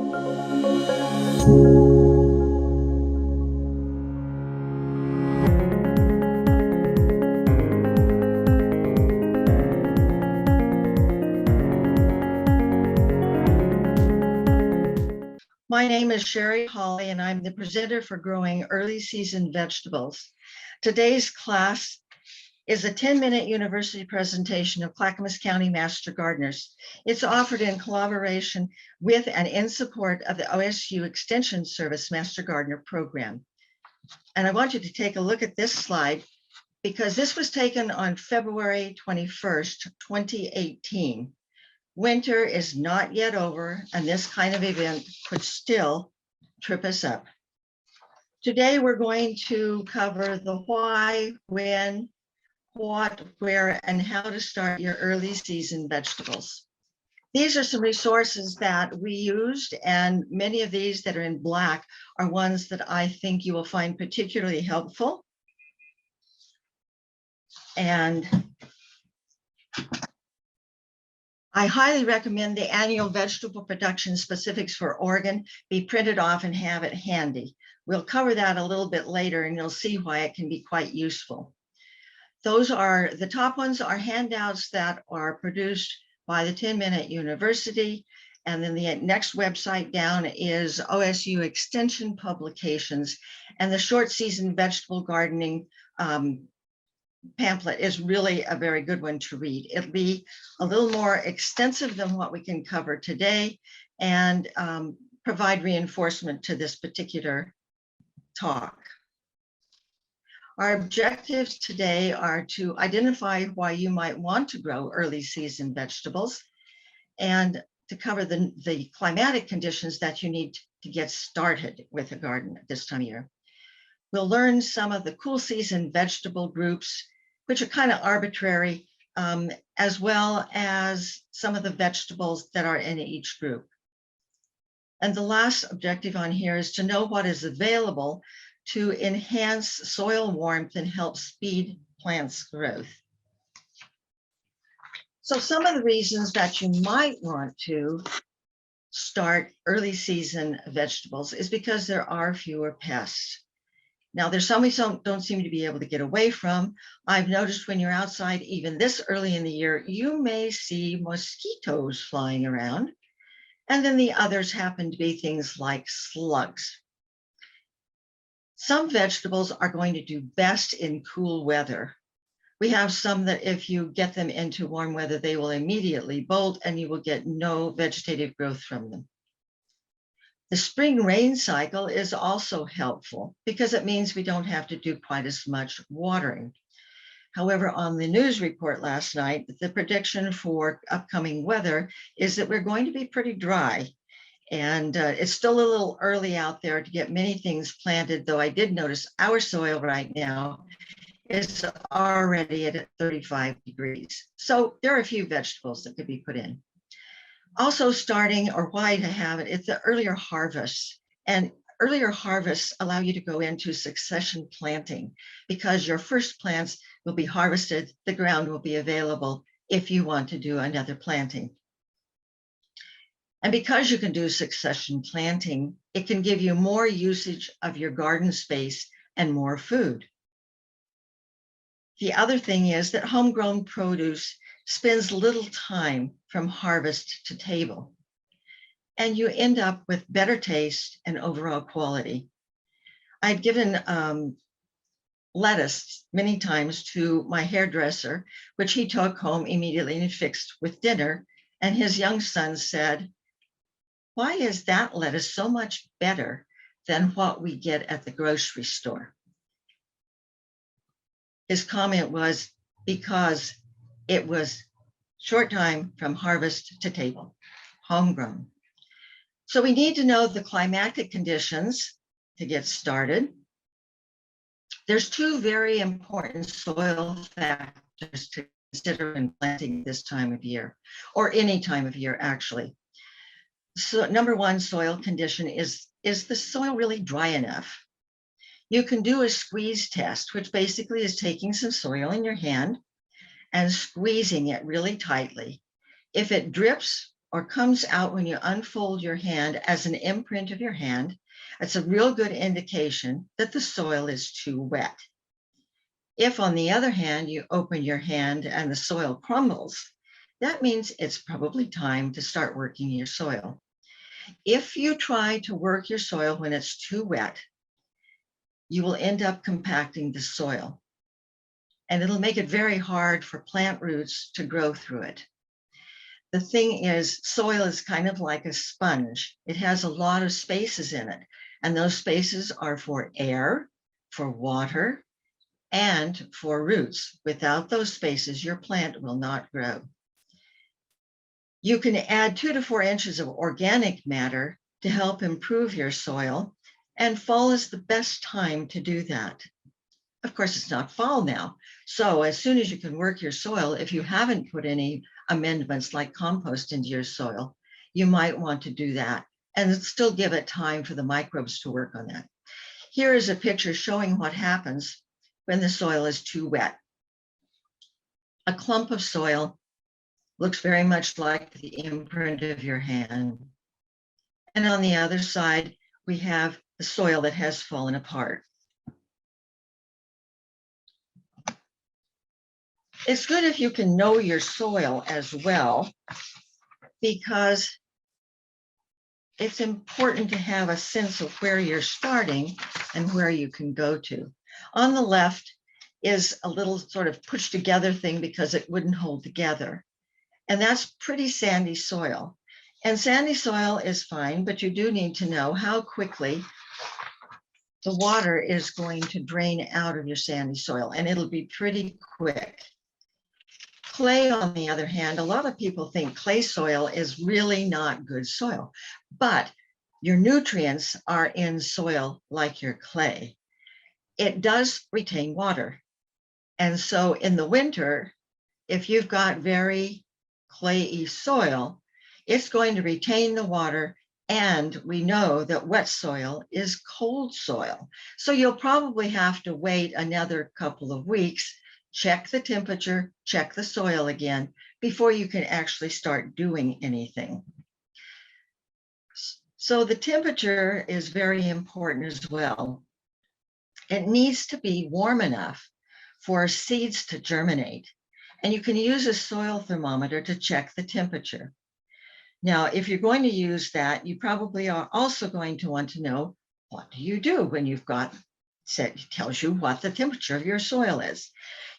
My name is Sherry Hawley, and I'm the presenter for growing early season vegetables. Today's class is a 10-minute university presentation of Clackamas County Master Gardeners. It's offered in collaboration with and in support of the OSU Extension Service Master Gardener Program. And I want you to take a look at this slide because this was taken on February 21st, 2018. Winter is not yet over, and this kind of event could still trip us up. Today, we're going to cover the why, when, what, where, and how to start your early season vegetables. These are some resources that we used, and many of these that are in black are ones that I think you will find particularly helpful. And I highly recommend the annual vegetable production specifics for Oregon be printed off and have it handy. We'll cover that a little bit later and you'll see why it can be quite useful. Those are, the top ones are handouts that are produced by the 10-Minute University. And then the next website down is OSU Extension Publications, and the short season vegetable gardening pamphlet is really a very good one to read. It'll be a little more extensive than what we can cover today and provide reinforcement to this particular talk. Our objectives today are to identify why you might want to grow early season vegetables and to cover the climatic conditions that you need to get started with a garden at this time of year. We'll learn some of the cool season vegetable groups, which are kind of arbitrary, as well as some of the vegetables that are in each group. And the last objective on here is to know what is available to enhance soil warmth and help speed plants' growth. So some of the reasons that you might want to start early season vegetables is because there are fewer pests. Now, there's some we don't seem to be able to get away from. I've noticed when you're outside, even this early in the year, you may see mosquitoes flying around. And then the others happen to be things like slugs. Some vegetables are going to do best in cool weather. We have some that if you get them into warm weather, they will immediately bolt and you will get no vegetative growth from them. The spring rain cycle is also helpful because it means we don't have to do quite as much watering. However, on the news report last night, the prediction for upcoming weather is that we're going to be pretty dry. And it's still a little early out there to get many things planted, though I did notice our soil right now is already at 35 degrees. So there are a few vegetables that could be put in. Also starting, or why to have it, it's the earlier harvests. And earlier harvests allow you to go into succession planting because your first plants will be harvested, the ground will be available if you want to do another planting. And because you can do succession planting, it can give you more usage of your garden space and more food. The other thing is that homegrown produce spends little time from harvest to table, and you end up with better taste and overall quality. I've given lettuce many times to my hairdresser, which he took home immediately and fixed with dinner, and his young son said, "Why is that lettuce so much better than what we get at the grocery store?" His comment was, because it was short time from harvest to table, homegrown. So we need to know the climatic conditions to get started. There's two very important soil factors to consider when planting this time of year, or any time of year actually. So number one soil condition is the soil really dry enough? You can do a squeeze test, which basically is taking some soil in your hand and squeezing it really tightly. If it drips or comes out when you unfold your hand as an imprint of your hand, it's a real good indication that the soil is too wet. If, on the other hand, you open your hand and the soil crumbles, that means it's probably time to start working your soil. If you try to work your soil when it's too wet, you will end up compacting the soil, and it'll make it very hard for plant roots to grow through it. The thing is, soil is kind of like a sponge. It has a lot of spaces in it, and those spaces are for air, for water, and for roots. Without those spaces, your plant will not grow. You can add 2 to 4 inches of organic matter to help improve your soil, and fall is the best time to do that. Of course, it's not fall now. So as soon as you can work your soil, if you haven't put any amendments like compost into your soil, you might want to do that and still give it time for the microbes to work on that. Here is a picture showing what happens when the soil is too wet. A clump of soil looks very much like the imprint of your hand. And on the other side, we have the soil that has fallen apart. It's good if you can know your soil as well, because it's important to have a sense of where you're starting and where you can go to. On the left is a little sort of pushed together thing because it wouldn't hold together. And that's pretty sandy soil. And sandy soil is fine, but you do need to know how quickly the water is going to drain out of your sandy soil, and it'll be pretty quick. Clay, on the other hand, a lot of people think clay soil is really not good soil, but your nutrients are in soil like your clay. It does retain water. And so in the winter, if you've got very clayey soil, it's going to retain the water. And we know that wet soil is cold soil. So you'll probably have to wait another couple of weeks, check the temperature, check the soil again, before you can actually start doing anything. So the temperature is very important as well. It needs to be warm enough for seeds to germinate. And you can use a soil thermometer to check the temperature. Now, if you're going to use that, you probably are also going to want to know, what do you do when you've got, it tells you what the temperature of your soil is.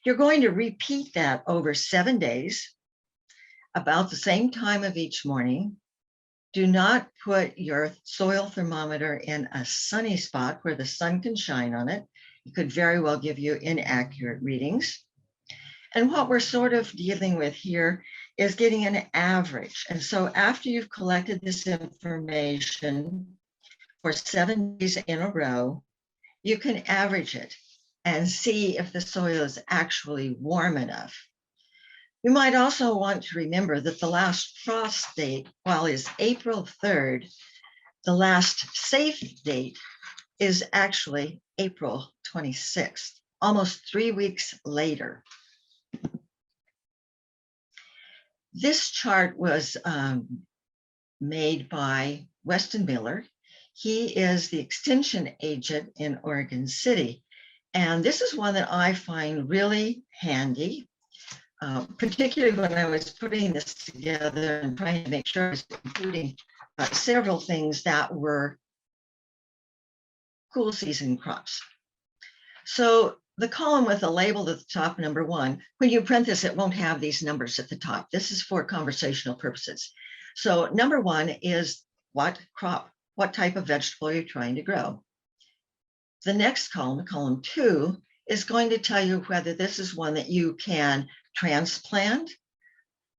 You're going to repeat that over 7 days, about the same time of each morning. Do not put your soil thermometer in a sunny spot where the sun can shine on it. It could very well give you inaccurate readings. And what we're sort of dealing with here is getting an average. And so after you've collected this information for 7 days in a row, you can average it and see if the soil is actually warm enough. You might also want to remember that the last frost date, while is April 3rd, the last safe date is actually April 26th, almost 3 weeks later. This chart was made by Weston Miller. He is the extension agent in Oregon City. And this is one that I find really handy, particularly when I was putting this together and trying to make sure I was including several things that were cool season crops. So the column with a label at the top, number 1, when you print this, it won't have these numbers at the top. This is for conversational purposes. So number 1 is what crop, what type of vegetable you're trying to grow. The next column, column 2, is going to tell you whether this is one that you can transplant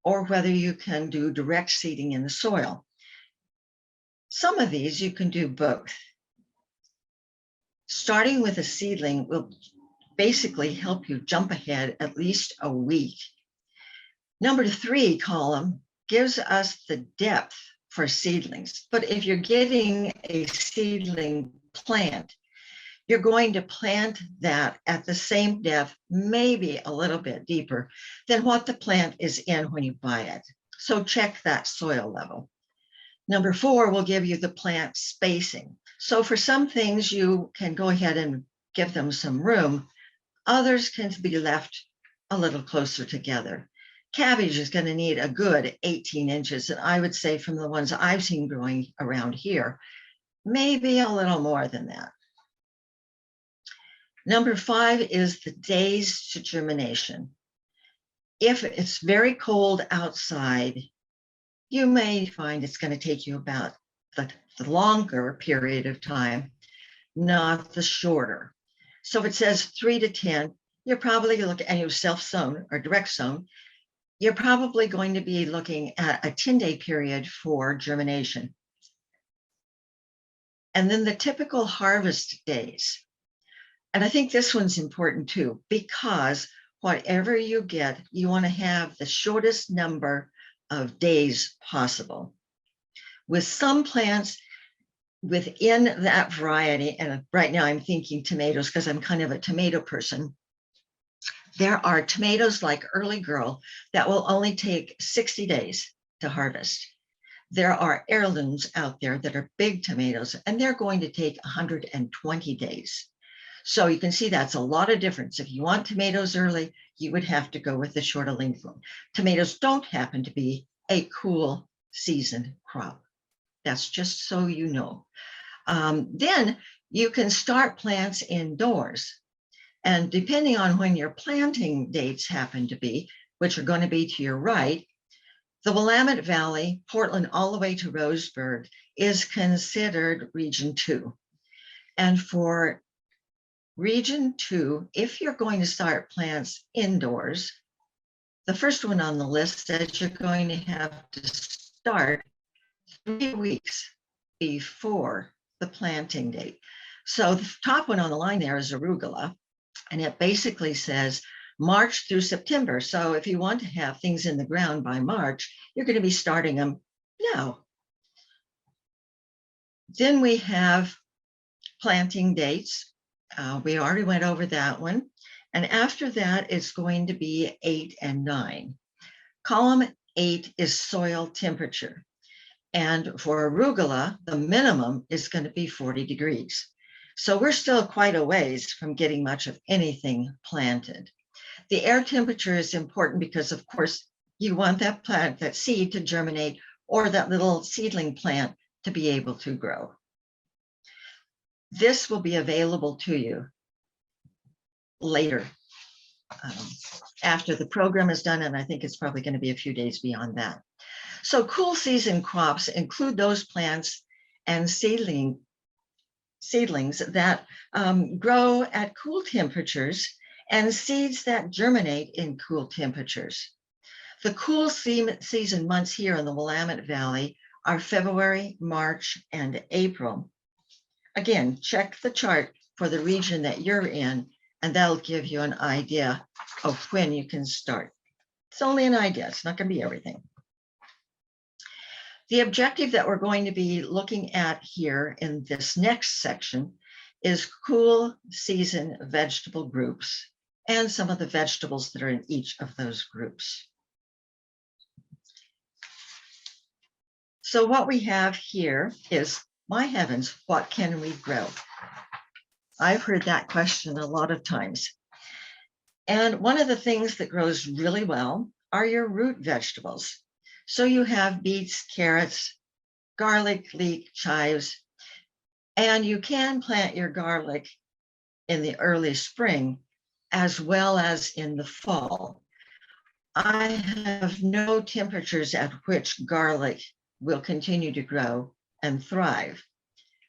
or whether you can do direct seeding in the soil. Some of these you can do both. Starting with a seedling will basically help you jump ahead at least a week. Number 3 column gives us the depth for seedlings. But if you're getting a seedling plant, you're going to plant that at the same depth, maybe a little bit deeper than what the plant is in when you buy it. So check that soil level. Number 4 will give you the plant spacing. So for some things, you can go ahead and give them some room. Others can be left a little closer together. Cabbage is going to need a good 18 inches. And I would say from the ones I've seen growing around here, maybe a little more than that. Number 5 is the days to germination. If it's very cold outside, you may find it's going to take you about the longer period of time, not the shorter. So if it says 3 to 10, you're probably looking, and you're self-sown or direct sown, you're probably going to be looking at a 10-day period for germination. And then the typical harvest days. And I think this one's important too, because whatever you get, you want to have the shortest number of days possible. With some plants within that variety, and right now I'm thinking tomatoes because I'm kind of a tomato person, there are tomatoes like Early Girl that will only take 60 days to harvest. There are heirlooms out there that are big tomatoes, and they're going to take 120 days. So you can see that's a lot of difference. If you want tomatoes early, you would have to go with the shorter length one. Tomatoes don't happen to be a cool season crop. That's just so you know. Then you can start plants indoors. And depending on when your planting dates happen to be, which are going to be to your right, the Willamette Valley, Portland, all the way to Roseburg is considered Region 2. And for Region 2, if you're going to start plants indoors, the first one on the list says you're going to have to start 3 weeks before the planting date. So the top one on the line there is Arugula, and it basically says March through September. So if you want to have things in the ground by March, you're going to be starting them now. Then we have planting dates. We already went over that one. And after that, it's going to be 8 and 9. Column 8 is soil temperature. And for arugula, the minimum is going to be 40 degrees. So we're still quite a ways from getting much of anything planted. The air temperature is important because, of course, you want that plant, that seed to germinate, or that little seedling plant to be able to grow. This will be available to you later after the program is done, and I think it's probably going to be a few days beyond that. So cool season crops include those plants and seedlings that grow at cool temperatures and seeds that germinate in cool temperatures. The cool season months here in the Willamette Valley are February, March, and April. Again, check the chart for the region that you're in, and that'll give you an idea of when you can start. It's only an idea, it's not going to be everything. The objective that we're going to be looking at here in this next section is cool season vegetable groups and some of the vegetables that are in each of those groups. So what we have here is, my heavens, what can we grow? I've heard that question a lot of times. And one of the things that grows really well are your root vegetables. So you have beets, carrots, garlic, leek, chives, and you can plant your garlic in the early spring as well as in the fall. I have no temperatures at which garlic will continue to grow and thrive.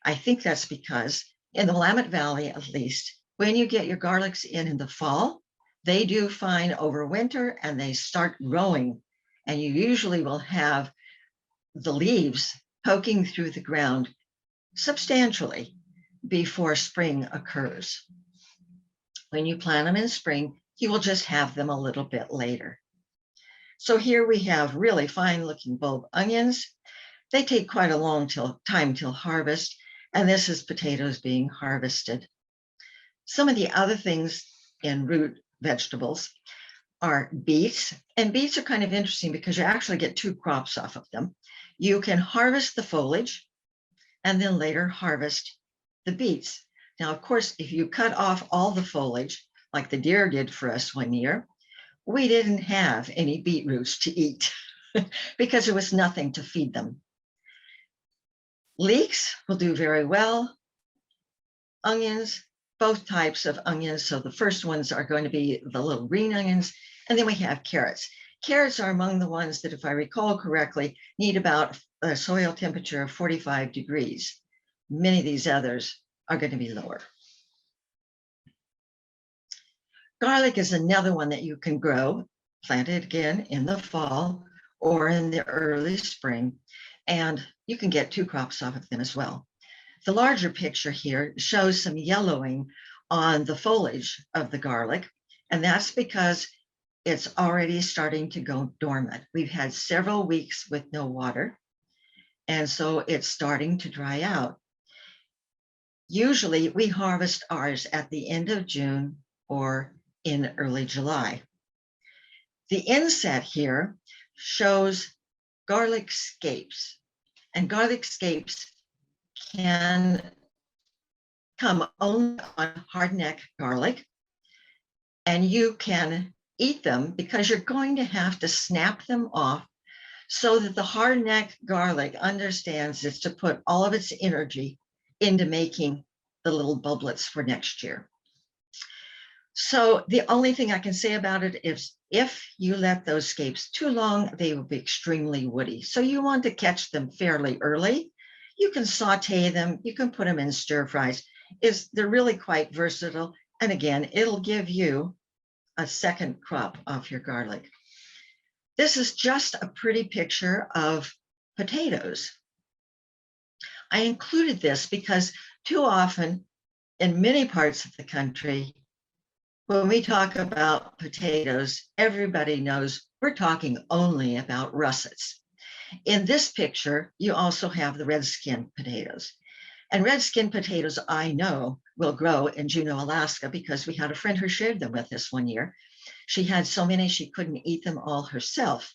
I think that's because in the Willamette Valley, at least, when you get your garlics in the fall, they do fine over winter and they start growing. And you usually will have the leaves poking through the ground substantially before spring occurs. When you plant them in spring, you will just have them a little bit later. So here we have really fine looking bulb onions. They take quite a long time till harvest, and this is potatoes being harvested. Some of the other things in root vegetables, are beets, and beets are kind of interesting because you actually get two crops off of them. You can harvest the foliage and then later harvest the beets. Now, of course, if you cut off all the foliage, like the deer did for us one year, we didn't have any beetroots to eat because there was nothing to feed them. Leeks will do very well. Onions, both types of onions. So the first ones are going to be the little green onions, and then we have carrots. Carrots are among the ones that, if I recall correctly, need about a soil temperature of 45 degrees. Many of these others are going to be lower. Garlic is another one that you can grow, plant it again in the fall or in the early spring, and you can get two crops off of them as well. The larger picture here shows some yellowing on the foliage of the garlic, and that's because it's already starting to go dormant. We've had several weeks with no water, and so it's starting to dry out. Usually we harvest ours at the end of June or in early July. The inset here shows garlic scapes, and garlic scapes can come only on hardneck garlic, and you can eat them because you're going to have to snap them off so that the hardneck garlic understands it's to put all of its energy into making the little bulblets for next year. So the only thing I can say about it is if you let those scapes too long, they will be extremely woody. So you want to catch them fairly early. You can saute them, you can put them in stir fries. They're really quite versatile. And again, it'll give you a second crop off your garlic. This is just a pretty picture of potatoes. I included this because too often in many parts of the country, when we talk about potatoes, everybody knows we're talking only about russets. In this picture, you also have the red skin potatoes. And red skin potatoes, I know, will grow in Juneau, Alaska, because we had a friend who shared them with us one year. She had so many she couldn't eat them all herself.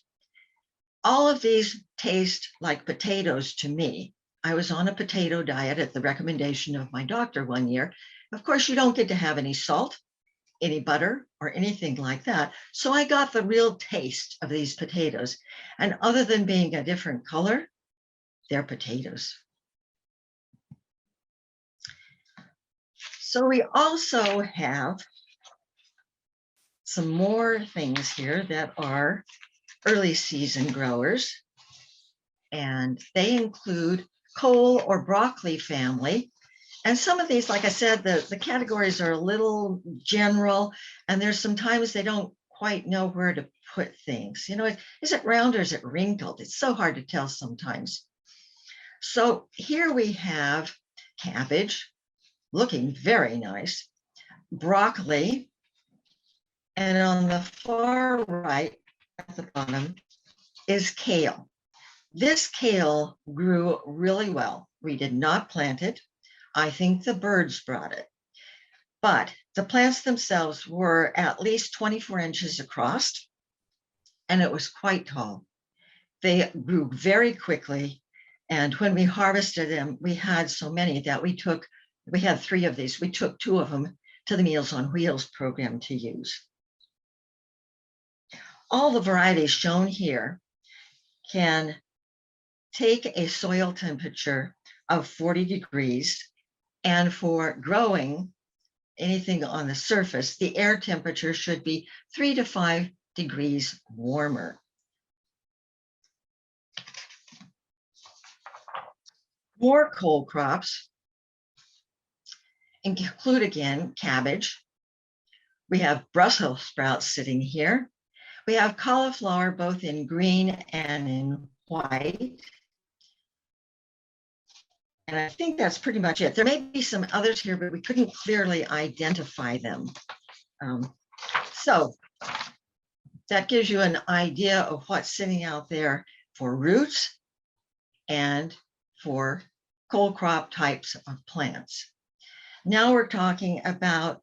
All of these taste like potatoes to me. I was on a potato diet at the recommendation of my doctor one year. Of course, you don't get to have any salt, any butter, or anything like that. So I got the real taste of these potatoes. And other than being a different color, they're potatoes. So we also have some more things here that are early season growers. And they include cole or broccoli family. And some of these, like I said, the categories are a little general, and there's sometimes they don't quite know where to put things. You know, is it round or is it wrinkled? It's so hard to tell sometimes. So here we have cabbage, looking very nice, broccoli, and on the far right at the bottom is kale. This kale grew really well. We did not plant it. I think the birds brought it. But the plants themselves were at least 24 inches across, and it was quite tall. They grew very quickly. And when we harvested them, we had so many that we had 3 of these. We took 2 of them to the Meals on Wheels program to use. All the varieties shown here can take a soil temperature of 40 degrees, and for growing anything on the surface, the air temperature should be 3 to 5 degrees warmer. More cole crops include, again, cabbage. We have Brussels sprouts sitting here. We have cauliflower, both in green and in white. And I think that's pretty much it. There may be some others here, but we couldn't clearly identify them. So that gives you an idea of what's sitting out there for roots and for cole crop types of plants. Now we're talking about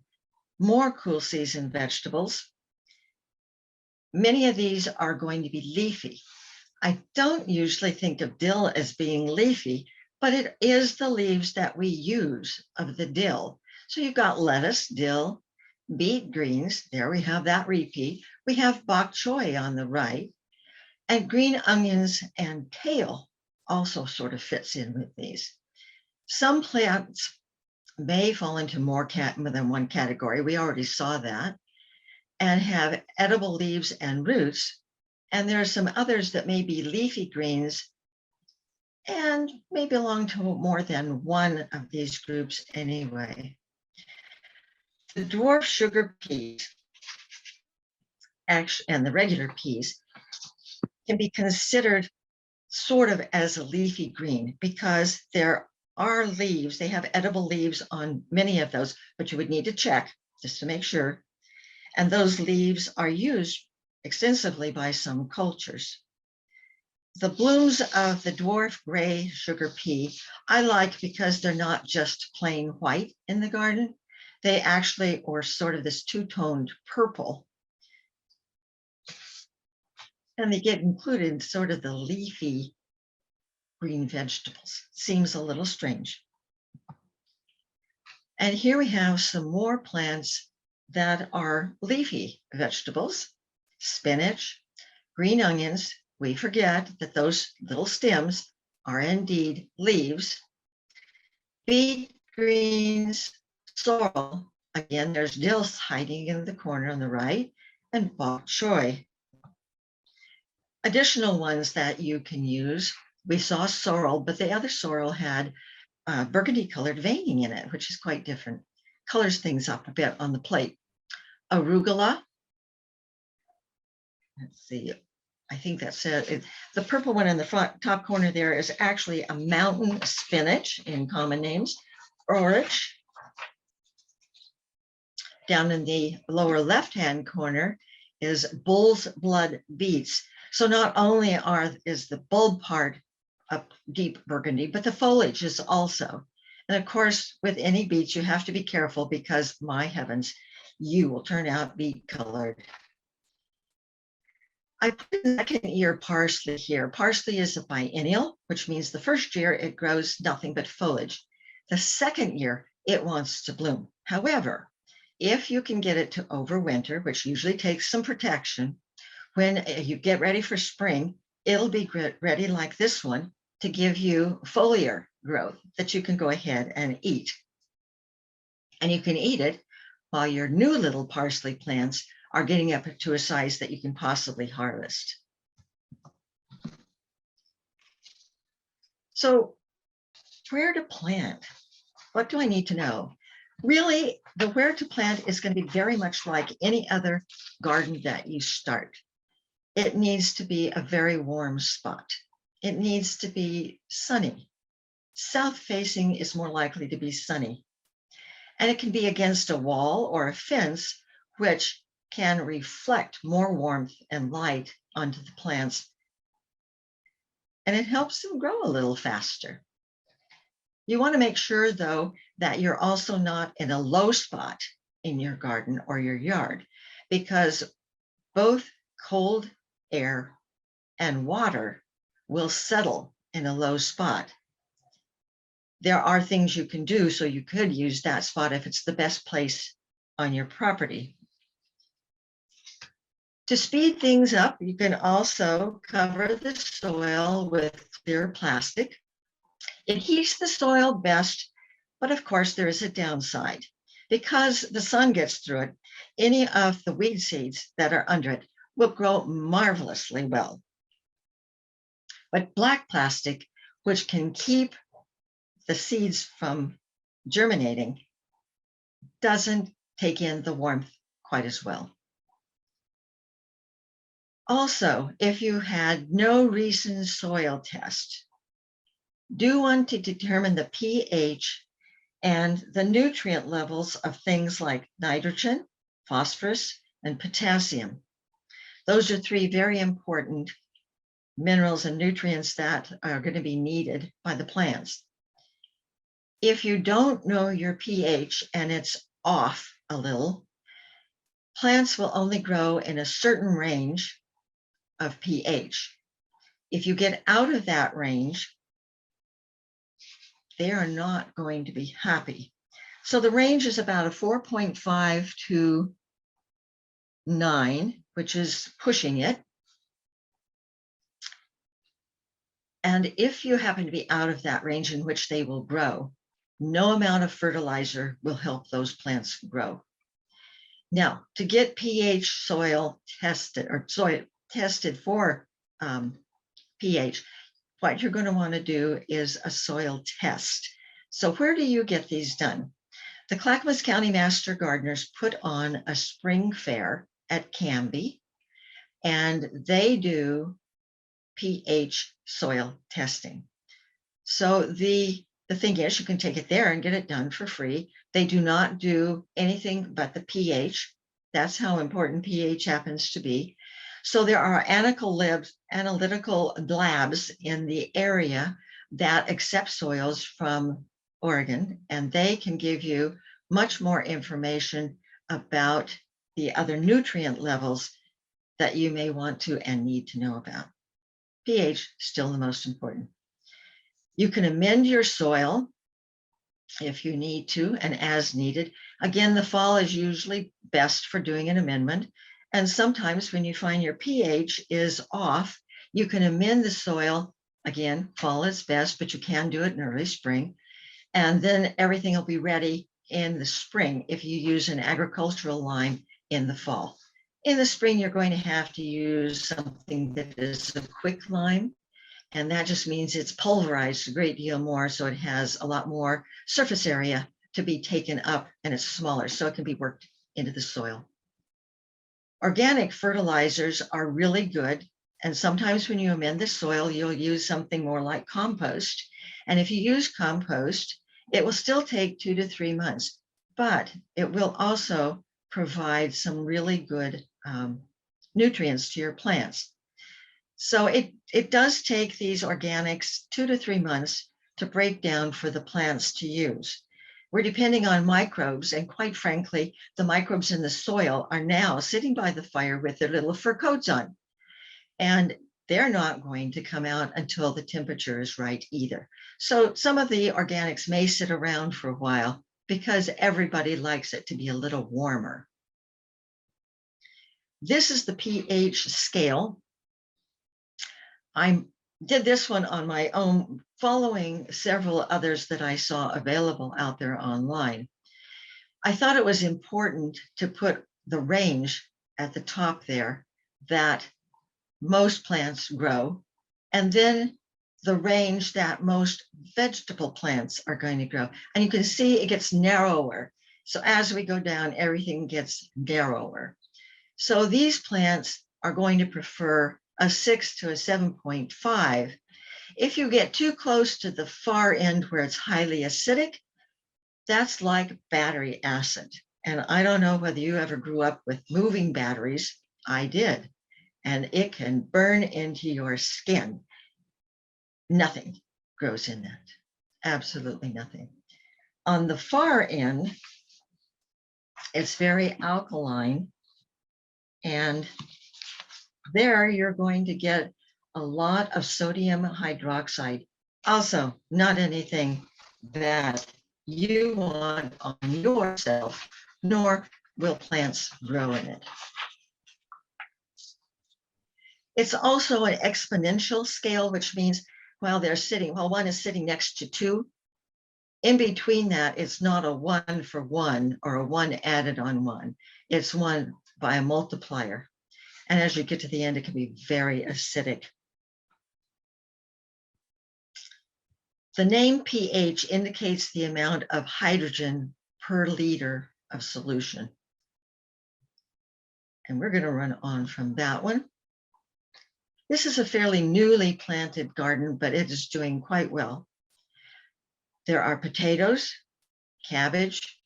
more cool season vegetables. Many of these are going to be leafy. I don't usually think of dill as being leafy, but it is the leaves that we use of the dill. So you've got lettuce, dill, beet greens. There we have that repeat. We have bok choy on the right, and green onions and kale also sort of fits in with these. Some plants may fall into more than one category. We already saw that, and have edible leaves and roots. And there are some others that may be leafy greens and may belong to more than one of these groups anyway. The dwarf sugar peas and the regular peas can be considered sort of as a leafy green because there are leaves. They have edible leaves on many of those, but you would need to check just to make sure. And those leaves are used extensively by some cultures. The blooms of the dwarf gray sugar pea I like because they're not just plain white in the garden. They actually are sort of this two-toned purple. And they get included in sort of the leafy green vegetables. Seems a little strange. And here we have some more plants that are leafy vegetables, spinach, green onions. We forget that those little stems are indeed leaves. Beet greens, sorrel. Again, there's dill hiding in the corner on the right, and bok choy. Additional ones that you can use, we saw sorrel, but the other sorrel had burgundy colored veining in it, which is quite different. Colors things up a bit on the plate. Arugula. Let's see. I think that's it. The purple one in the front top corner there is actually a mountain spinach in common names. Orich. Down in the lower left-hand corner is bull's blood beets. So not only is the bulb part a deep burgundy, but the foliage is also. And of course, with any beets, you have to be careful because, my heavens, you will turn out beet colored. I put second year parsley here. Parsley is a biennial, which means the first year it grows nothing but foliage. The second year, it wants to bloom. However, if you can get it to overwinter, which usually takes some protection, when you get ready for spring, it'll be ready like this one to give you foliar growth that you can go ahead and eat. And you can eat it while your new little parsley plants are getting up to a size that you can possibly harvest. So where to plant? What do I need to know? Really, the where to plant is going to be very much like any other garden that you start. It needs to be a very warm spot. It needs to be sunny. South facing is more likely to be sunny. And it can be against a wall or a fence, which can reflect more warmth and light onto the plants. And it helps them grow a little faster. You want to make sure, though, that you're also not in a low spot in your garden or your yard, because both cold air and water will settle in a low spot. There are things you can do, so you could use that spot if it's the best place on your property. To speed things up, you can also cover the soil with clear plastic. It heats the soil best, but of course there is a downside. Because the sun gets through it, any of the weed seeds that are under it will grow marvelously well. But black plastic, which can keep the seeds from germinating, doesn't take in the warmth quite as well. Also, if you had no recent soil test, do one to determine the pH and the nutrient levels of things like nitrogen, phosphorus, and potassium. Those are three very important minerals and nutrients that are going to be needed by the plants. If you don't know your pH and it's off a little, plants will only grow in a certain range of pH. If you get out of that range, they are not going to be happy. So the range is about a 4.5 to 9, which is pushing it. And if you happen to be out of that range in which they will grow, no amount of fertilizer will help those plants grow. Now, to get pH soil tested or soil tested for pH, what you're going to want to do is a soil test. So where do you get these done? The Clackamas County Master Gardeners put on a spring fair at Canby, and they do pH soil testing. So the thing is, you can take it there and get it done for free. They do not do anything but the pH. That's how important pH happens to be. So there are analytical labs in the area that accept soils from Oregon, and they can give you much more information about the other nutrient levels that you may want to and need to know about. pH still the most important. You can amend your soil if you need to and as needed. Again, the fall is usually best for doing an amendment. And sometimes when you find your pH is off, you can amend the soil. Again, fall is best, but you can do it in early spring. And then everything will be ready in the spring if you use an agricultural lime in the fall. In the spring, you're going to have to use something that is a quick lime. And that just means it's pulverized a great deal more, so it has a lot more surface area to be taken up, and it's smaller, so it can be worked into the soil. Organic fertilizers are really good, and sometimes when you amend the soil, you'll use something more like compost. And if you use compost, it will still take 2 to 3 months, but it will also provide some really good nutrients to your plants. So it does take these organics 2 to 3 months to break down for the plants to use. We're depending on microbes, and quite frankly, the microbes in the soil are now sitting by the fire with their little fur coats on, and they're not going to come out until the temperature is right either. So some of the organics may sit around for a while because everybody likes it to be a little warmer. This is the pH scale. I did this one on my own, following several others that I saw available out there online. I thought it was important to put the range at the top there that most plants grow, and then the range that most vegetable plants are going to grow. And you can see it gets narrower. So as we go down, everything gets narrower. So these plants are going to prefer a 6 to a 7.5. If you get too close to the far end where it's highly acidic, that's like battery acid. And I don't know whether you ever grew up with moving batteries. I did. And it can burn into your skin. Nothing grows in that. Absolutely nothing. On the far end, it's very alkaline, and there you're going to get a lot of sodium hydroxide. Also, not anything that you want on yourself, nor will plants grow in it. It's also an exponential scale, which means while one is sitting next to 2, in between that, it's not a 1 for 1 or a 1 added on 1. It's 1 by a multiplier. And as you get to the end, it can be very acidic. The name pH indicates the amount of hydrogen per liter of solution. And we're going to run on from that one. This is a fairly newly planted garden, but it is doing quite well. There are potatoes, cabbage,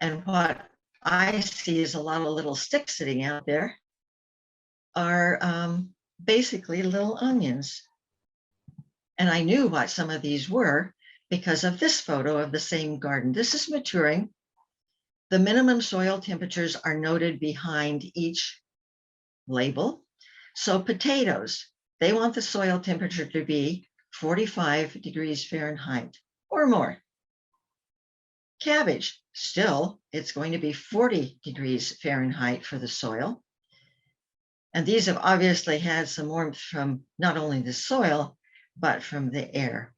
and what I see is a lot of little sticks sitting out there are basically little onions. And I knew what some of these were because of this photo of the same garden. This is maturing. The minimum soil temperatures are noted behind each label. So potatoes, they want the soil temperature to be 45 degrees Fahrenheit or more. Cabbage, still, it's going to be 40 degrees Fahrenheit for the soil. And these have obviously had some warmth from not only the soil, but from the air.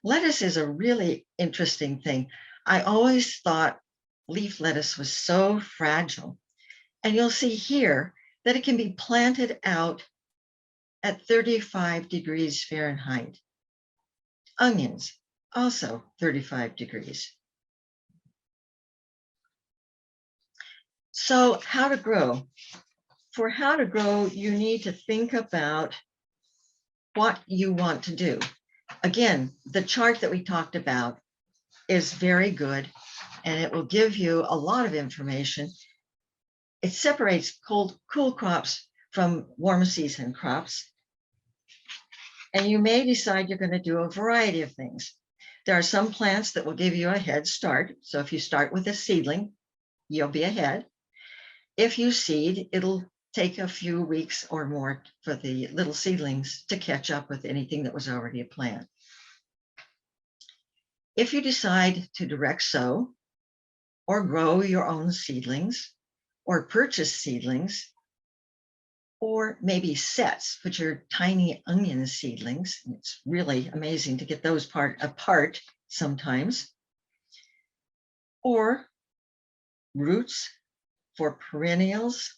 Lettuce is a really interesting thing. I always thought leaf lettuce was so fragile. And you'll see here that it can be planted out at 35 degrees Fahrenheit. Onions, also 35 degrees. So how to grow? For how to grow, you need to think about what you want to do. Again, the chart that we talked about is very good, and it will give you a lot of information. It separates cool crops from warm season crops. And you may decide you're going to do a variety of things. There are some plants that will give you a head start. So if you start with a seedling, you'll be ahead. If you seed, it'll take a few weeks or more for the little seedlings to catch up with anything that was already a plant. If you decide to direct sow or grow your own seedlings or purchase seedlings, or maybe sets, which are tiny onion seedlings. It's really amazing to get those apart sometimes. Or roots for perennials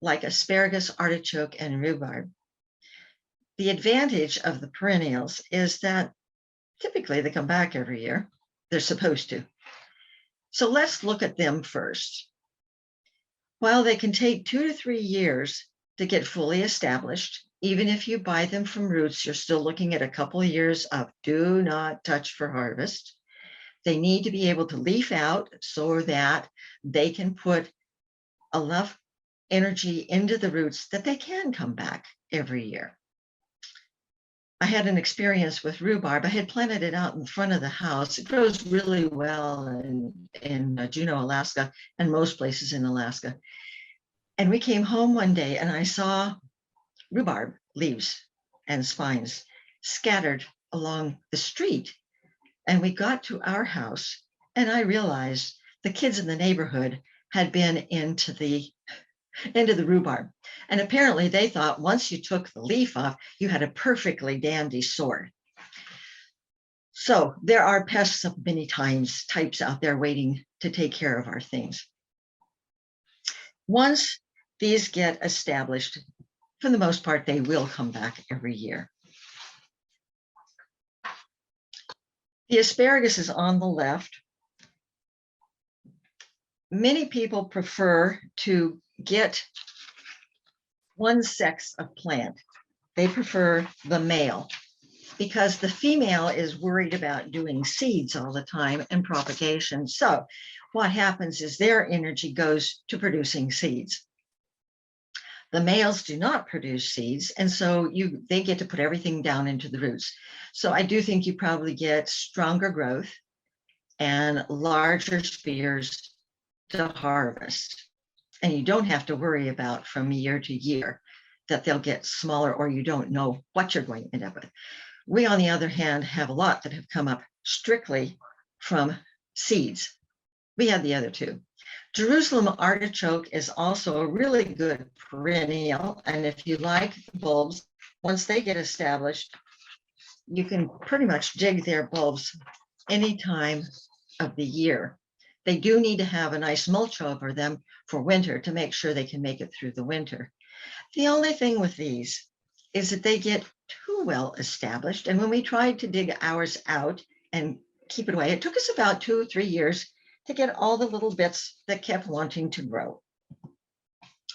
like asparagus, artichoke, and rhubarb. The advantage of the perennials is that typically they come back every year. They're supposed to. So let's look at them first. While they can take 2 to 3 years to get fully established, even if you buy them from roots, you're still looking at a couple of years of do not touch for harvest. They need to be able to leaf out so that they can put enough energy into the roots that they can come back every year. I had an experience with rhubarb. I had planted it out in front of the house. It grows really well in Juneau, Alaska, and most places in Alaska. And we came home one day and I saw rhubarb leaves and spines scattered along the street. And we got to our house and I realized the kids in the neighborhood had been into the rhubarb. And apparently they thought once you took the leaf off, you had a perfectly dandy sword. So there are pests of many types out there waiting to take care of our things. Once these get established, for the most part, they will come back every year. The asparagus is on the left. Many people prefer to get one sex of plant. They prefer the male because the female is worried about doing seeds all the time and propagation. So what happens is their energy goes to producing seeds. The males do not produce seeds, and so they get to put everything down into the roots. So I do think you probably get stronger growth and larger spears to harvest. And you don't have to worry about from year to year that they'll get smaller or you don't know what you're going to end up with. We, on the other hand, have a lot that have come up strictly from seeds. We have the other two. Jerusalem artichoke is also a really good perennial. And if you like the bulbs, once they get established, you can pretty much dig their bulbs any time of the year. They do need to have a nice mulch over them for winter to make sure they can make it through the winter. The only thing with these is that they get too well established. And when we tried to dig ours out and keep it away, it took us about 2 or 3 years to get all the little bits that kept wanting to grow.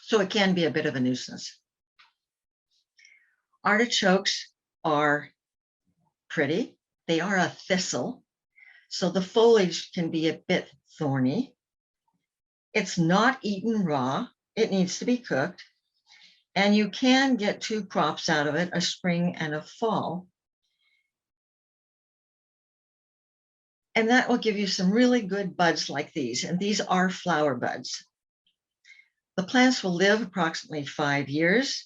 So it can be a bit of a nuisance. Artichokes are pretty. They are a thistle, so the foliage can be a bit thorny. It's not eaten raw. It needs to be cooked. And you can get 2 crops out of it, a spring and a fall. And that will give you some really good buds like these. And these are flower buds. The plants will live approximately 5 years.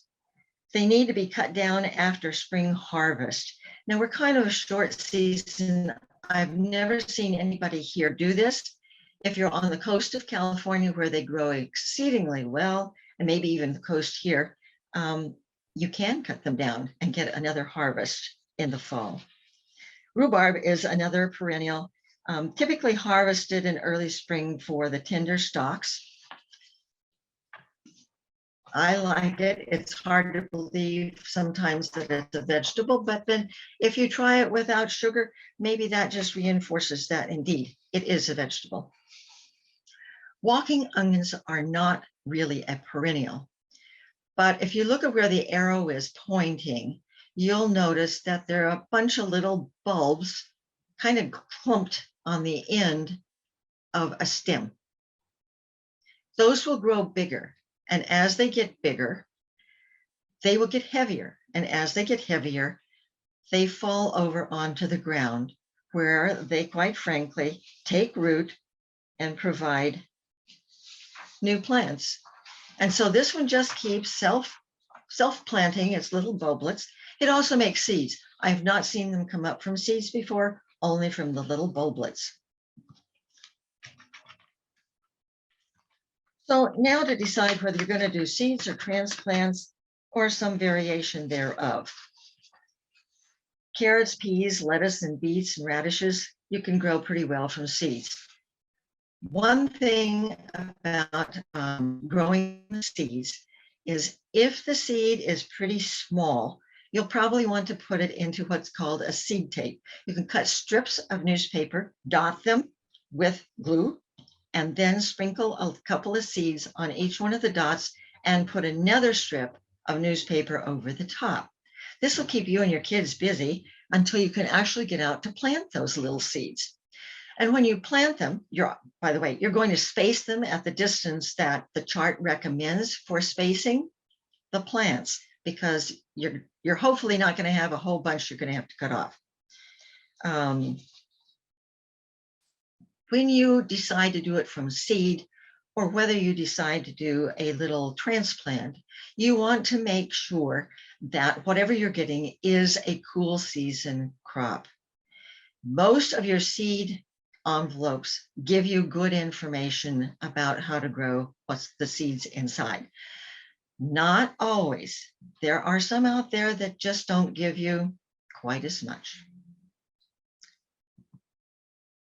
They need to be cut down after spring harvest. Now we're kind of a short season. I've never seen anybody here do this. If you're on the coast of California where they grow exceedingly well, and maybe even the coast here, you can cut them down and get another harvest in the fall. Rhubarb is another perennial, typically harvested in early spring for the tender stalks. I like it. It's hard to believe sometimes that it's a vegetable, but then if you try it without sugar, maybe that just reinforces that indeed it is a vegetable. Walking onions are not really a perennial, but if you look at where the arrow is pointing, you'll notice that there are a bunch of little bulbs kind of clumped on the end of a stem. Those will grow bigger. And as they get bigger, they will get heavier. And as they get heavier, they fall over onto the ground where they, quite frankly, take root and provide new plants. And so this one just keeps self-planting its little bulblets. It also makes seeds. I have not seen them come up from seeds before, only from the little bulblets. So now to decide whether you're going to do seeds or transplants or some variation thereof. Carrots, peas, lettuce, and beets and radishes, you can grow pretty well from seeds. One thing about growing seeds is if the seed is pretty small, you'll probably want to put it into what's called a seed tape. You can cut strips of newspaper, dot them with glue, and then sprinkle a couple of seeds on each one of the dots and put another strip of newspaper over the top. This will keep you and your kids busy until you can actually get out to plant those little seeds. And when you plant them, by the way, you're going to space them at the distance that the chart recommends for spacing the plants, because you're hopefully not going to have a whole bunch you're going to have to cut off. When you decide to do it from seed, or whether you decide to do a little transplant, you want to make sure that whatever you're getting is a cool season crop. Most of your seed envelopes give you good information about how to grow what's the seeds inside. Not always. There are some out there that just don't give you quite as much.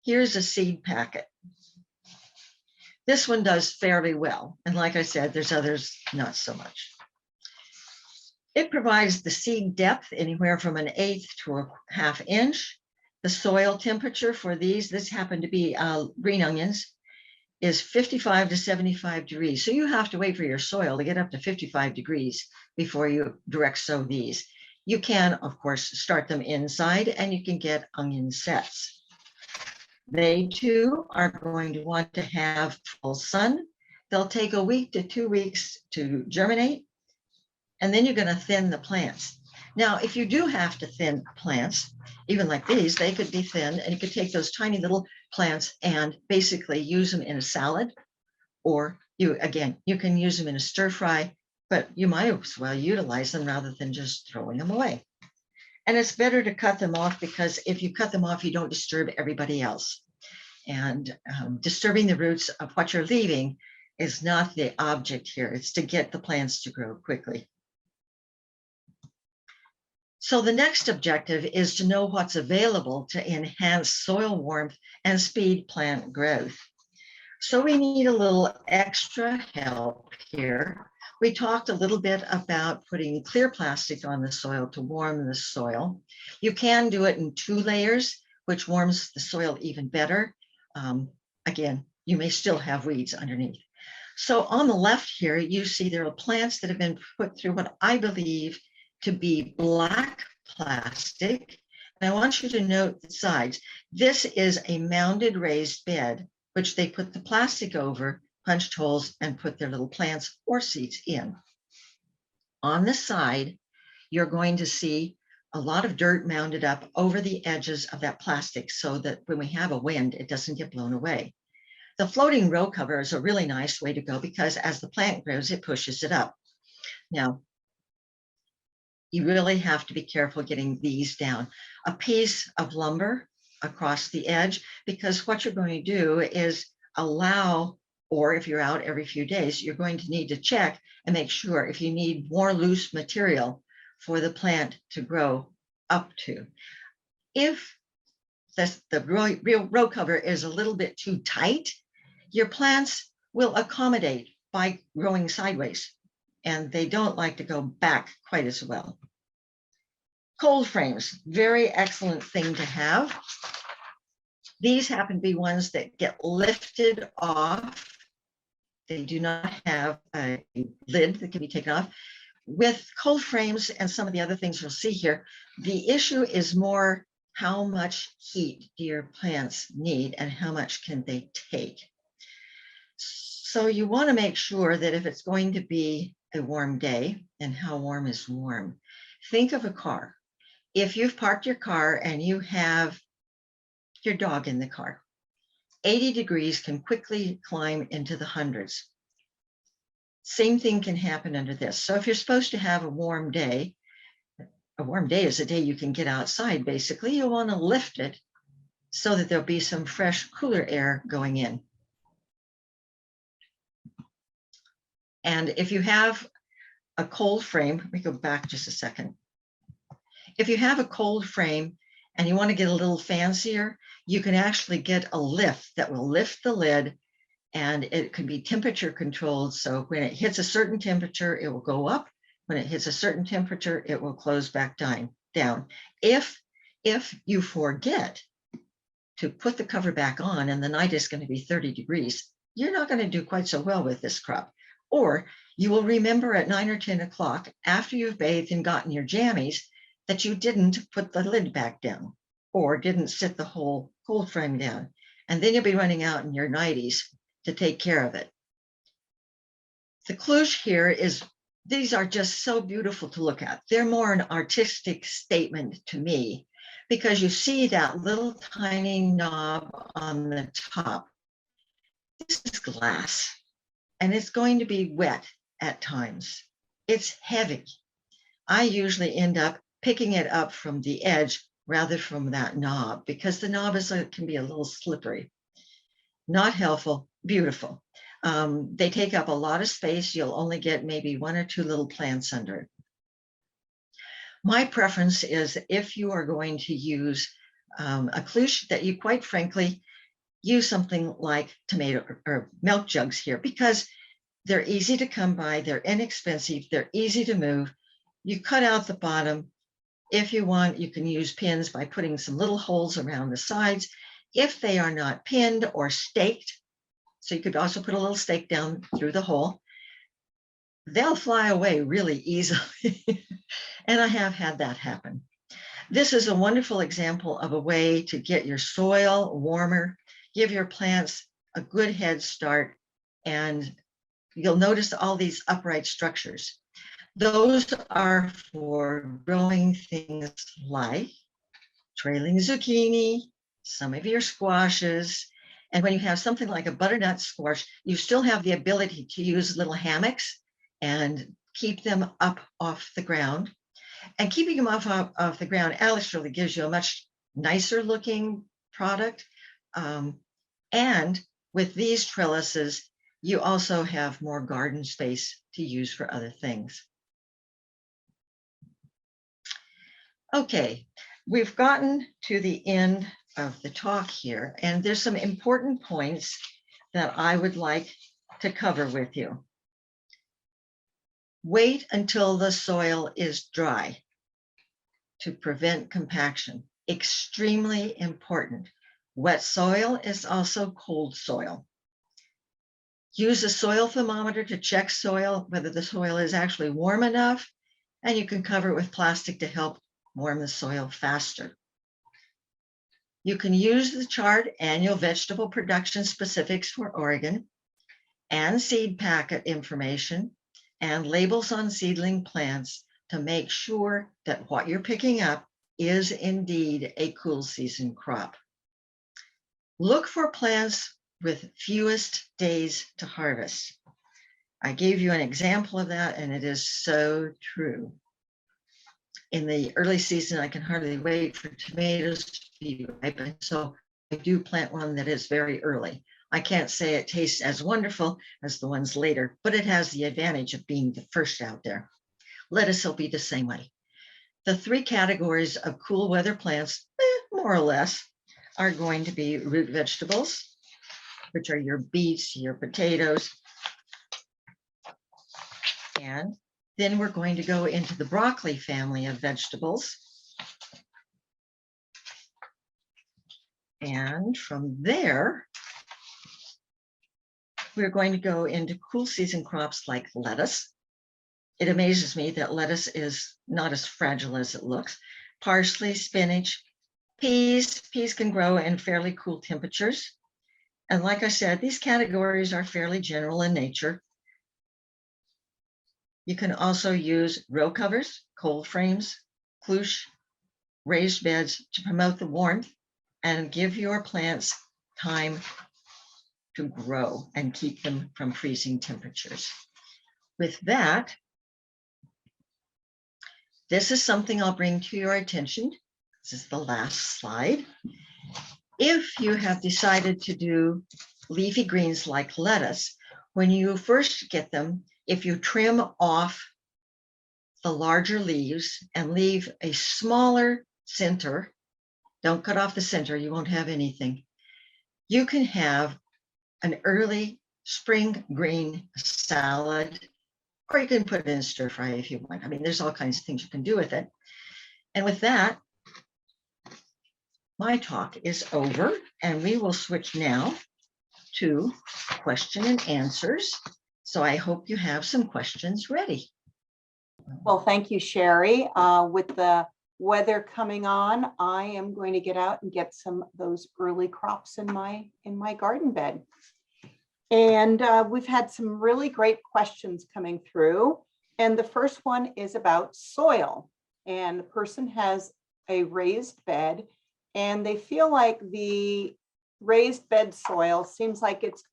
Here's a seed packet. This one does fairly well. And like I said, there's others not so much. It provides the seed depth anywhere from 1/8 to a 1/2 inch. The soil temperature for these, this happened to be green onions, is 55 to 75 degrees. So you have to wait for your soil to get up to 55 degrees before you direct sow these. You can, of course, start them inside and you can get onion sets. They too are going to want to have full sun. They'll take 1 week to 2 weeks to germinate, and then you're going to thin the plants. Now, if you do have to thin plants, even like these, they could be thinned, and you could take those tiny little plants and basically use them in a salad, or you can use them in a stir fry, but you might as well utilize them rather than just throwing them away. And it's better to cut them off, because if you cut them off, you don't disturb everybody else. And disturbing the roots of what you're leaving is not the object here. It's to get the plants to grow quickly. So the next objective is to know what's available to enhance soil warmth and speed plant growth. So we need a little extra help here. We talked a little bit about putting clear plastic on the soil to warm the soil. You can do it in 2 layers, which warms the soil even better. Again, you may still have weeds underneath. So on the left here, you see there are plants that have been put through what I believe to be black plastic. And I want you to note the sides. This is a mounded raised bed, which they put the plastic over, punched holes, and put their little plants or seeds in. On the side, you're going to see a lot of dirt mounded up over the edges of that plastic so that when we have a wind, it doesn't get blown away. The floating row cover is a really nice way to go because as the plant grows, it pushes it up. Now, you really have to be careful getting these down. A piece of lumber across the edge, because what you're going to do is allow, or if you're out every few days, you're going to need to check and make sure if you need more loose material for the plant to grow up to. If the real row cover is a little bit too tight, your plants will accommodate by growing sideways, and they don't like to go back quite as well. Cold frames, very excellent thing to have. These happen to be ones that get lifted off. They do not have a lid that can be taken off. With cold frames and some of the other things you'll see here, the issue is more how much heat do your plants need and how much can they take. So you want to make sure that if it's going to be a warm day, and how warm is warm, think of a car. If you've parked your car and you have your dog in the car, 80 degrees can quickly climb into the hundreds. Same thing can happen under this. So if you're supposed to have a warm day is a day you can get outside, basically, you want to lift it so that there'll be some fresh, cooler air going in. And if you have a cold frame, let me go back just a second. If you have a cold frame and you want to get a little fancier, you can actually get a lift that will lift the lid, and it can be temperature controlled. So when it hits a certain temperature, it will go up. When it hits a certain temperature, it will close back down. If you forget to put the cover back on and the night is going to be 30 degrees, you're not going to do quite so well with this crop. Or you will remember at 9 or 10 o'clock after you've bathed and gotten your jammies that you didn't put the lid back down or didn't sit the whole cold frame down. And then you'll be running out in your 90s to take care of it. The kloosh here is, these are just so beautiful to look at. They're more an artistic statement to me because you see that little tiny knob on the top. This is glass and it's going to be wet at times. It's heavy. I usually end up picking it up from the edge rather from that knob because the knob can be a little slippery. Not helpful, beautiful. They take up a lot of space. You'll only get maybe 1 or 2 little plants under it. My preference is if you are going to use a kloosh, that you quite frankly use something like tomato or milk jugs here because they're easy to come by, they're inexpensive, they're easy to move. You cut out the bottom. If you want, you can use pins by putting some little holes around the sides. If they are not pinned or staked, so you could also put a little stake down through the hole, they'll fly away really easily. And I have had that happen. This is a wonderful example of a way to get your soil warmer, give your plants a good head start, and you'll notice all these upright structures. Those are for growing things like trailing zucchini, some of your squashes. And when you have something like a butternut squash, you still have the ability to use little hammocks and keep them up off the ground. And keeping them off the ground actually gives you a much nicer looking product. And with these trellises, you also have more garden space to use for other things. Okay, we've gotten to the end of the talk here, and there's some important points that I would like to cover with you. Wait until the soil is dry to prevent compaction. Extremely important. Wet soil is also cold soil. Use a soil thermometer to check soil, whether the soil is actually warm enough, and you can cover it with plastic to help warm the soil faster. You can use the chart Annual Vegetable Production Specifics for Oregon and seed packet information and labels on seedling plants to make sure that what you're picking up is indeed a cool season crop. Look for plants with fewest days to harvest. I gave you an example of that, and it is so true. In the early season, I can hardly wait for tomatoes to be ripe, so I do plant one that is very early. I can't say it tastes as wonderful as the ones later, but it has the advantage of being the first out there. Lettuce will be the same way. The three categories of cool weather plants, more or less, are going to be root vegetables, which are your beets, your potatoes. And then we're going to go into the broccoli family of vegetables. And from there, we're going to go into cool season crops like lettuce. It amazes me that lettuce is not as fragile as it looks. Parsley, spinach, peas. Peas can grow in fairly cool temperatures. And like I said, these categories are fairly general in nature. You can also use row covers, cold frames, cloche, raised beds to promote the warmth and give your plants time to grow and keep them from freezing temperatures. With that, this is something I'll bring to your attention. This is the last slide. If you have decided to do leafy greens like lettuce, when you first get them, if you trim off the larger leaves and leave a smaller center, don't cut off the center, you won't have anything. You can have an early spring green salad, or you can put it in a stir fry if you want. I mean, there's all kinds of things you can do with it. And with that, my talk is over, and we will switch now to question and answers. So I hope you have some questions ready. Well, thank you, Sherry. With the weather coming on, I am going to get out and get some of those early crops in my garden bed. And we've had some really great questions coming through. And the first one is about soil. And the person has a raised bed, and they feel like the raised bed soil seems like it's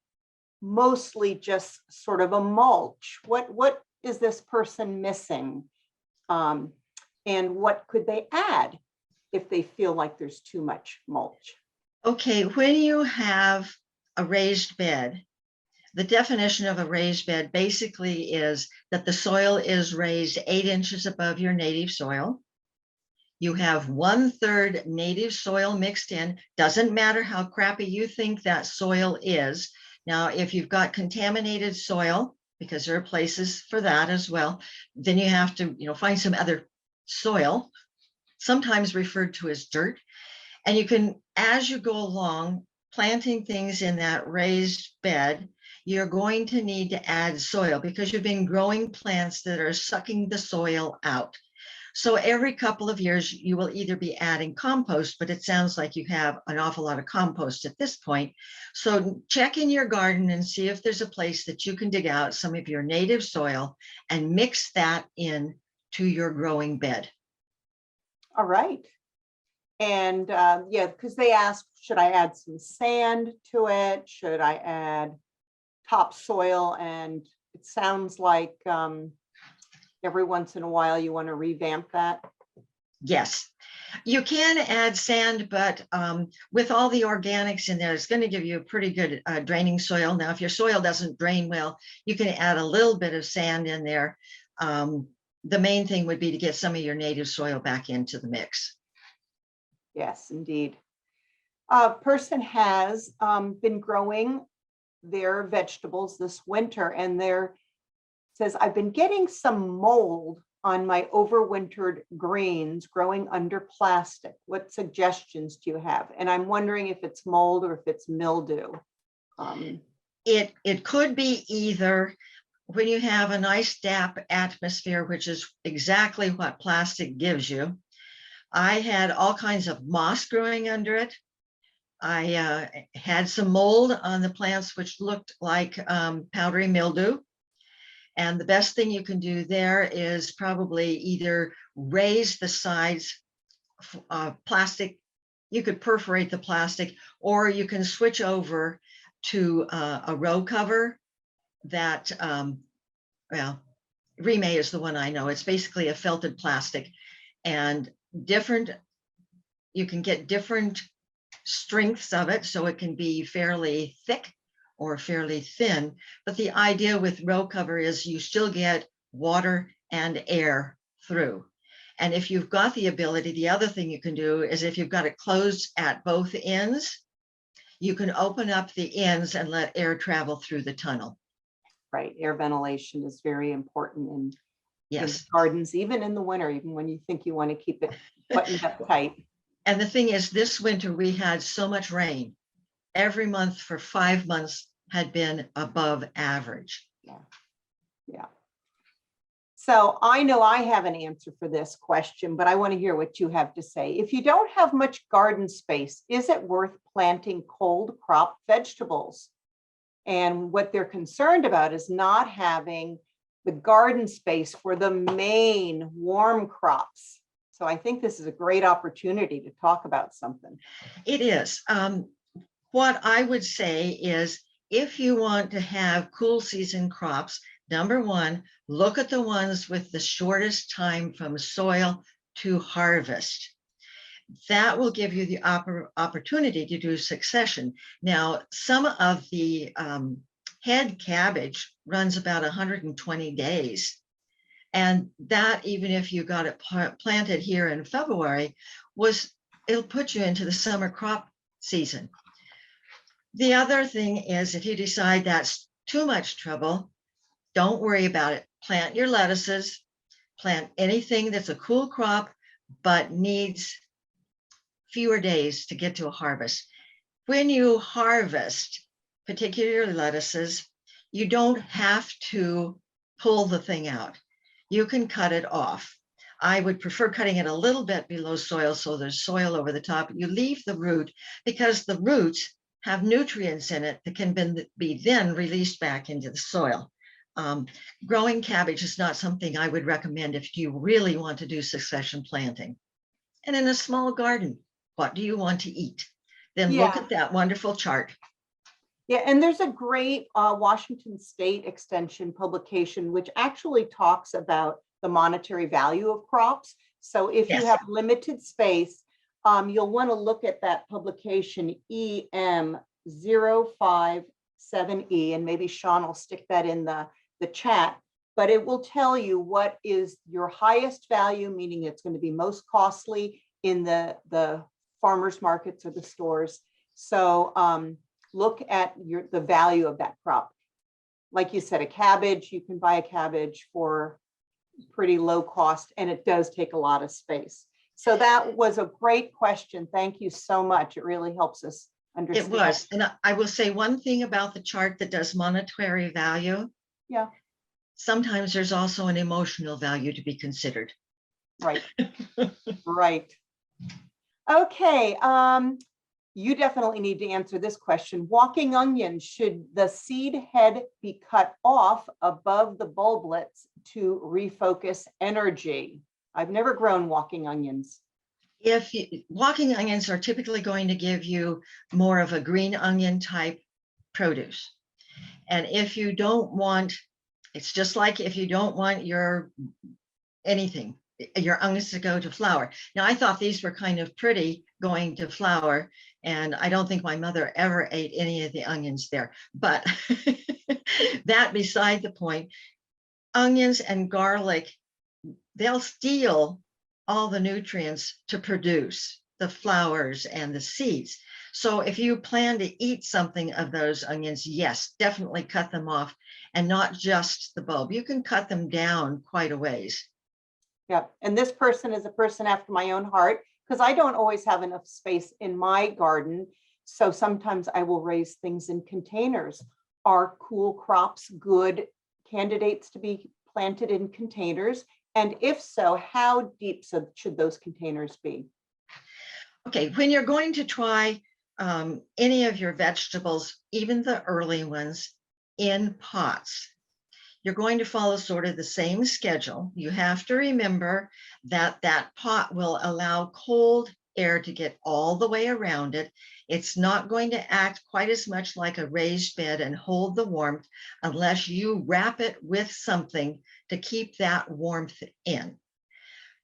mostly just sort of a mulch. What is this person missing? And what could they add if they feel like there's too much mulch? Okay, when you have a raised bed, the definition of a raised bed basically is that the soil is raised 8 inches above your native soil. You have 1/3 native soil mixed in. Doesn't matter how crappy you think that soil is. Now, if you've got contaminated soil, because there are places for that as well, then you have to, find some other soil, sometimes referred to as dirt. And you can, as you go along, planting things in that raised bed, you're going to need to add soil because you've been growing plants that are sucking the soil out. So every couple of years, you will either be adding compost, but it sounds like you have an awful lot of compost at this point. So check in your garden and see if there's a place that you can dig out some of your native soil and mix that in to your growing bed. All right. And yeah, because they asked, should I add some sand to it? Should I add topsoil? And it sounds like every once in a while you want to revamp that. Yes, you can add sand, but with all the organics in there, it's going to give you a pretty good draining soil. Now, if your soil doesn't drain well, you can add a little bit of sand in there. The main thing would be to get some of your native soil back into the mix. Yes, indeed. A person has been growing their vegetables this winter, and says, I've been getting some mold on my overwintered greens growing under plastic. What suggestions do you have? And I'm wondering if it's mold or if it's mildew. It could be either. When you have a nice damp atmosphere, which is exactly what plastic gives you. I had all kinds of moss growing under it. I had some mold on the plants, which looked like powdery mildew. And the best thing you can do there is probably either raise the sides, plastic, you could perforate the plastic, or you can switch over to a row cover that, well, Remay is the one I know. It's basically a felted plastic, and you can get different strengths of it, so it can be fairly thick or fairly thin. But the idea with row cover is you still get water and air through. And if you've got the ability, the other thing you can do is if you've got it closed at both ends, you can open up the ends and let air travel through the tunnel. Right, air ventilation is very important in Yes. gardens, even in the winter, even when you think you want to keep it buttoned up tight. And the thing is, this winter we had so much rain. Every month for 5 months had been above average. Yeah. So I know I have an answer for this question, but I want to hear what you have to say. If you don't have much garden space, is it worth planting cold crop vegetables? And what they're concerned about is not having the garden space for the main warm crops. So I think this is a great opportunity to talk about something. It is. What I would say is, if you want to have cool season crops, number one, look at the ones with the shortest time from soil to harvest. That will give you the opportunity to do succession. Now, some of the head cabbage runs about 120 days. And that, even if you got it planted here in February, it'll put you into the summer crop season. The other thing is, if you decide that's too much trouble, don't worry about it. Plant your lettuces, plant anything that's a cool crop, but needs fewer days to get to a harvest. When you harvest, particularly lettuces, you don't have to pull the thing out. You can cut it off. I would prefer cutting it a little bit below soil so there's soil over the top. You leave the root because the roots have nutrients in it that can be then released back into the soil. Growing cabbage is not something I would recommend if you really want to do succession planting. And in a small garden, what do you want to eat? Then look at that wonderful chart. Yeah, and there's a great Washington State Extension publication, which actually talks about the monetary value of crops. So if you have limited space, you'll want to look at that publication EM057E, and maybe Sean will stick that in the chat, but it will tell you what is your highest value, meaning it's going to be most costly in the farmers markets or the stores. So look at the value of that crop. Like you said, a cabbage, you can buy a cabbage for pretty low cost, and it does take a lot of space. So that was a great question. Thank you so much. It really helps us understand. It was. And I will say one thing about the chart that does monetary value. Yeah. Sometimes there's also an emotional value to be considered. Right. Right. Okay. You definitely need to answer this question. Walking onions, should the seed head be cut off above the bulblets to refocus energy? I've never grown walking onions. Walking onions are typically going to give you more of a green onion type produce. And if you don't want, it's just like if you don't want your onions to go to flower. Now, I thought these were kind of pretty going to flower, and I don't think my mother ever ate any of the onions there, but that beside the point. Onions and garlic, they'll steal all the nutrients to produce the flowers and the seeds. So if you plan to eat something of those onions, yes, definitely cut them off, and not just the bulb. You can cut them down quite a ways. Yeah, and this person is a person after my own heart, because I don't always have enough space in my garden. So sometimes I will raise things in containers. Are cool crops good candidates to be planted in containers? And if so, how deep should those containers be? Okay, when you're going to try any of your vegetables, even the early ones, in pots, you're going to follow sort of the same schedule. You have to remember that that pot will allow cold air to get all the way around it. It's not going to act quite as much like a raised bed and hold the warmth unless you wrap it with something to keep that warmth in.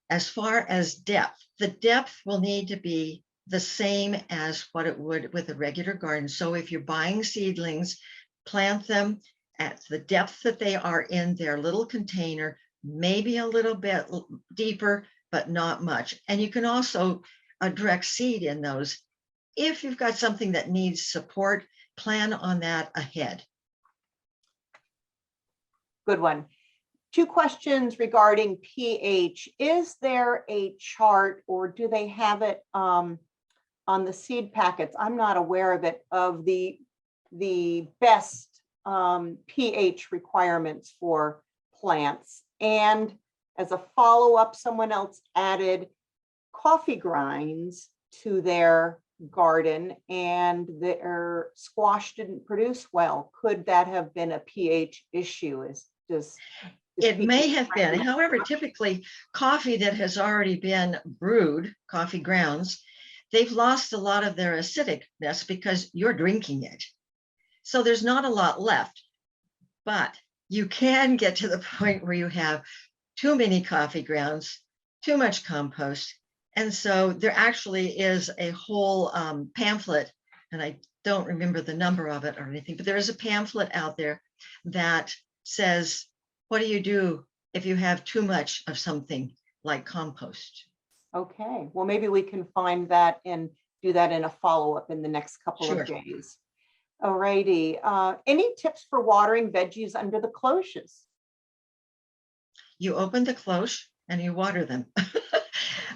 As far as depth, the depth will need to be the same as what it would with a regular garden. So if you're buying seedlings, plant them at the depth that they are in their little container, maybe a little bit deeper, but not much. And you can also direct seed in those. If you've got something that needs support, plan on that ahead. Good one. 2 questions regarding pH. Is there a chart, or do they have it on the seed packets? I'm not aware of it, of the best pH requirements for plants. And as a follow-up, someone else added coffee grinds to their garden and their squash didn't produce well. Could that have been a pH issue? It may have been. However, typically coffee that has already been brewed, coffee grounds, they've lost a lot of their acidicness because you're drinking it. So there's not a lot left, but you can get to the point where you have too many coffee grounds, too much compost. And so there actually is a whole pamphlet, and I don't remember the number of it or anything, but there is a pamphlet out there that says, what do you do if you have too much of something like compost? Okay, well, maybe we can find that and do that in a follow-up in the next couple of days. All righty. Any tips for watering veggies under the cloches? You open the cloche and you water them.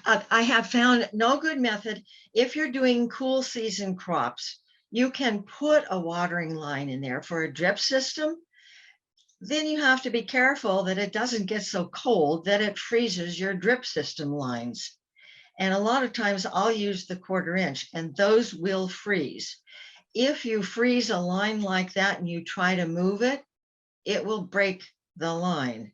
I have found no good method. If you're doing cool season crops, you can put a watering line in there for a drip system. Then you have to be careful that it doesn't get so cold that it freezes your drip system lines. And a lot of times I'll use the 1/4 inch and those will freeze. If you freeze a line like that and you try to move it, it will break the line.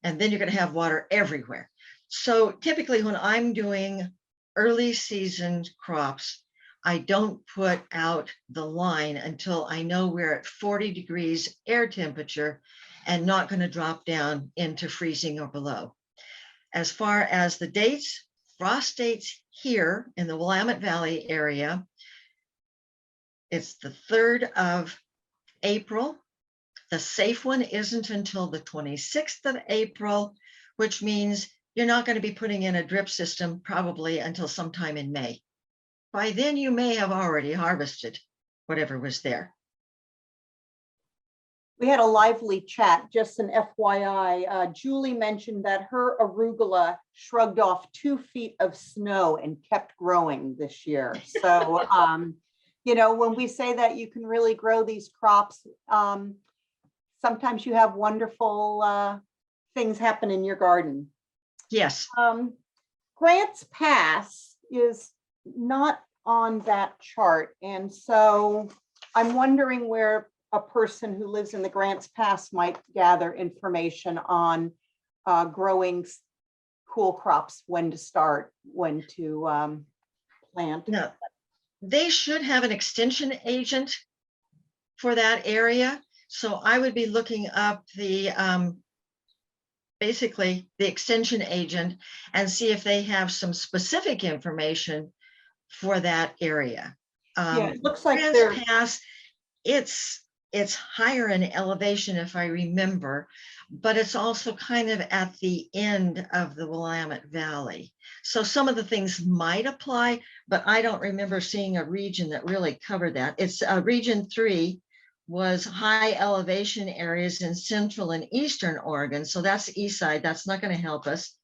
And then you're going to have water everywhere. So typically when I'm doing early season crops, I don't put out the line until I know we're at 40 degrees air temperature and not going to drop down into freezing or below. As far as the dates, frost dates here in the Willamette Valley area, it's the 3rd of April. The safe one isn't until the 26th of April, which means you're not going to be putting in a drip system probably until sometime in May. By then, you may have already harvested whatever was there. We had a lively chat, just an FYI. Julie mentioned that her arugula shrugged off 2 feet of snow and kept growing this year. So, you know, when we say that you can really grow these crops, sometimes you have wonderful things happen in your garden. Yes. Grants Pass is not on that chart. And so I'm wondering where a person who lives in the Grants Pass might gather information on growing cool crops, when to start, when to plant. No, they should have an extension agent for that area. So I would be looking up the basically the extension agent and see if they have some specific information for that area. Yeah, it looks like Grants Pass, it's higher in elevation if I remember, but it's also kind of at the end of the Willamette Valley. So some of the things might apply, but I don't remember seeing a region that really covered that. It's region 3 was high elevation areas in central and eastern Oregon. So that's the east side. That's not going to help us.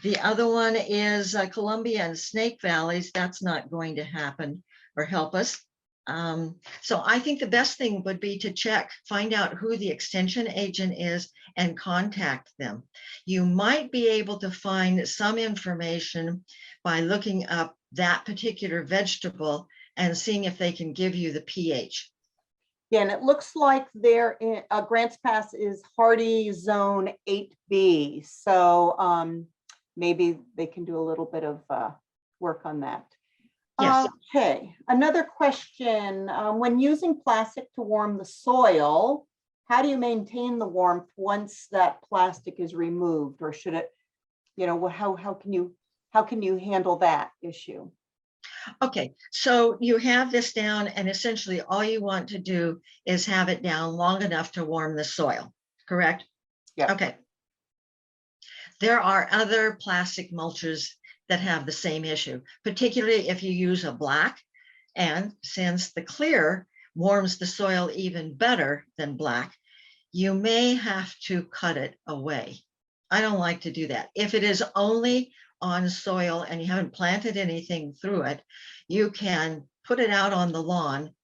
The other one is Columbia and Snake Valleys. That's not going to happen or help us. So I think the best thing would be to check, find out who the extension agent is and contact them. You might be able to find some information by looking up that particular vegetable and seeing if they can give you the pH. Yeah, and it looks like their Grants Pass is hardy zone 8B. So maybe they can do a little bit of work on that. Yes. Okay, another question. When using plastic to warm the soil, how do you maintain the warmth once that plastic is removed? Or should it, how can you handle that issue? Okay, so you have this down, and essentially all you want to do is have it down long enough to warm the soil, correct? Yeah. Okay. There are other plastic mulches that have the same issue, particularly if you use a black, and since the clear warms the soil even better than black, you may have to cut it away. I don't like to do that. If it is only on soil and you haven't planted anything through it, you can put it out on the lawn,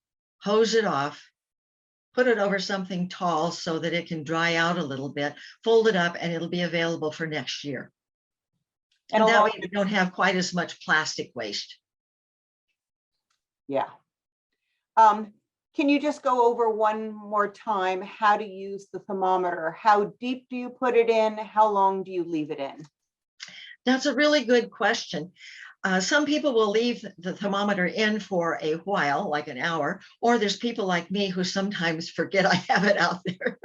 hose it off, put it over something tall so that it can dry out a little bit, fold it up, and it'll be available for next year. And that way you don't have quite as much plastic waste. Yeah. Can you just go over one more time how to use the thermometer? How deep do you put it in? How long do you leave it in? That's a really good question. Some people will leave the thermometer in for a while, like an hour, or there's people like me who sometimes forget I have it out there.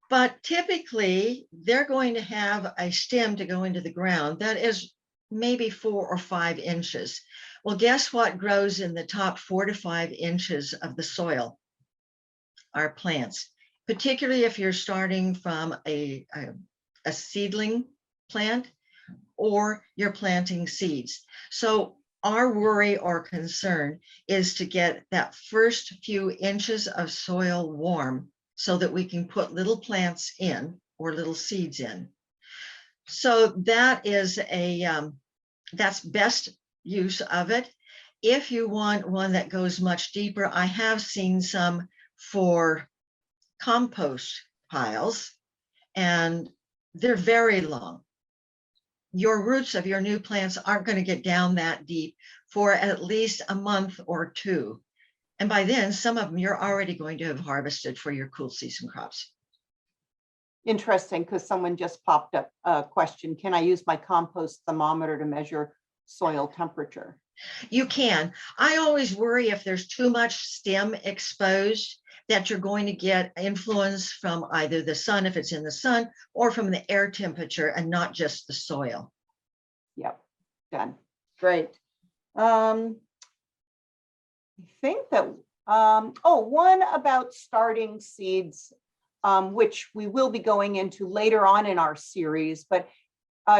But typically, they're going to have a stem to go into the ground that is maybe 4 or 5 inches. Well, guess what grows in the top 4 to 5 inches of the soil? Our plants, particularly if you're starting from a seedling plant or you're planting seeds. So our worry or concern is to get that first few inches of soil warm so that we can put little plants in or little seeds in. So that is that's best use of it. If you want one that goes much deeper, I have seen some for compost piles, and they're very long. Your roots of your new plants aren't going to get down that deep for at least a month or 2. And by then, some of them you're already going to have harvested for your cool season crops. Interesting, because someone just popped up a question. Can I use my compost thermometer to measure soil temperature? You can. I always worry if there's too much stem exposed that you're going to get influence from either the sun, if it's in the sun, or from the air temperature and not just the soil. Yep, done. Great. I think that, one about starting seeds, which we will be going into later on in our series, but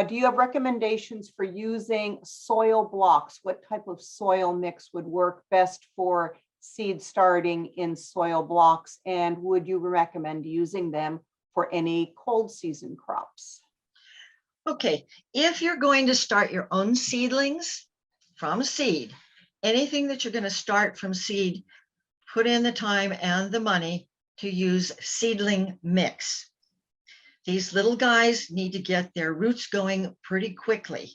do you have recommendations for using soil blocks? What type of soil mix would work best for seed starting in soil blocks? And would you recommend using them for any cold season crops? Okay, if you're going to start your own seedlings from seed, anything that you're going to start from seed, put in the time and the money to use seedling mix. These little guys need to get their roots going pretty quickly.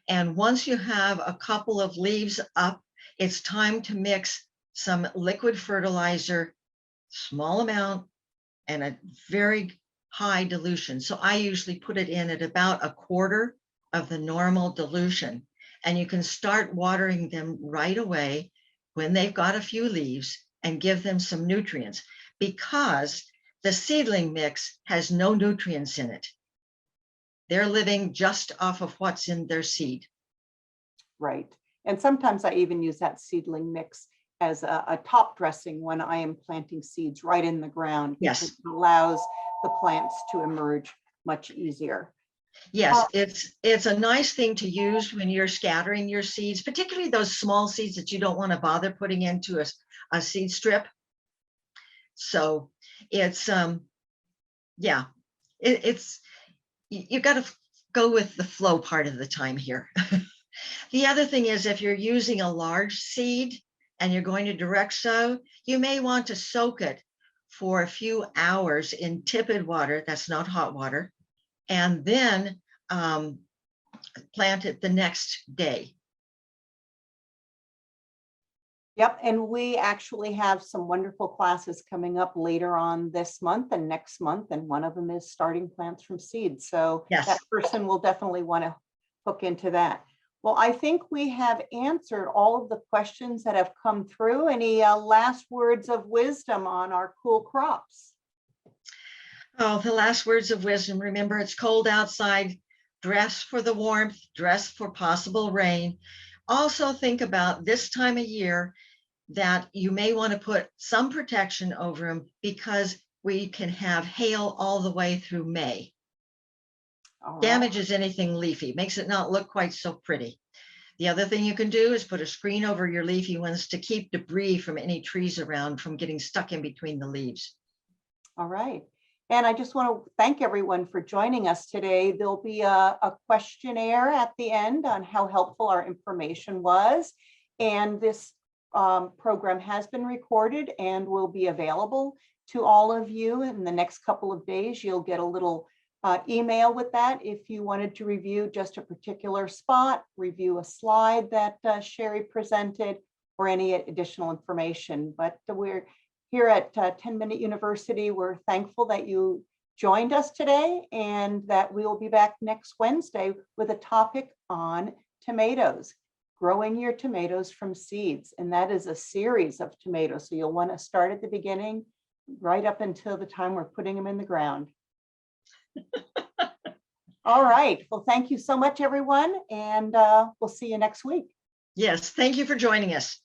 And once you have a couple of leaves up, it's time to mix some liquid fertilizer, small amount, and a very high dilution. So I usually put it in at about 1/4 of the normal dilution. And you can start watering them right away when they've got a few leaves and give them some nutrients, because the seedling mix has no nutrients in it. They're living just off of what's in their seed. Right. And sometimes I even use that seedling mix as a top dressing when I am planting seeds right in the ground. Yes. It allows the plants to emerge much easier. Yes, it's a nice thing to use when you're scattering your seeds, particularly those small seeds that you don't want to bother putting into a seed strip. So it's yeah, it's you got to go with the flow part of the time here. The other thing is, if you're using a large seed and you're going to direct sow, you may want to soak it for a few hours in tepid water. That's not hot water. And then plant it the next day. Yep, and we actually have some wonderful classes coming up later on this month and next month, and one of them is starting plants from seed. So Yes. that person will definitely want to hook into that. Well, I think we have answered all of the questions that have come through. Any last words of wisdom on our cool crops? Oh, the last words of wisdom. Remember, it's cold outside. Dress for the warmth, dress for possible rain. Also think about this time of year that you may want to put some protection over them because we can have hail all the way through May. All right. Damages anything leafy, makes it not look quite so pretty. The other thing you can do is put a screen over your leafy ones to keep debris from any trees around from getting stuck in between the leaves. All right. And I just want to thank everyone for joining us today. There'll be a questionnaire at the end on how helpful our information was. And this program has been recorded and will be available to all of you in the next couple of days. You'll get a little email with that if you wanted to review just a particular spot, review a slide that Sherry presented, or any additional information. But we're here at 10-Minute University. We're thankful that you joined us today and that we will be back next Wednesday with a topic on tomatoes, growing your tomatoes from seeds. And that is a series of tomatoes. So you'll want to start at the beginning right up until the time we're putting them in the ground. All right. Well, thank you so much, everyone. And we'll see you next week. Yes, thank you for joining us.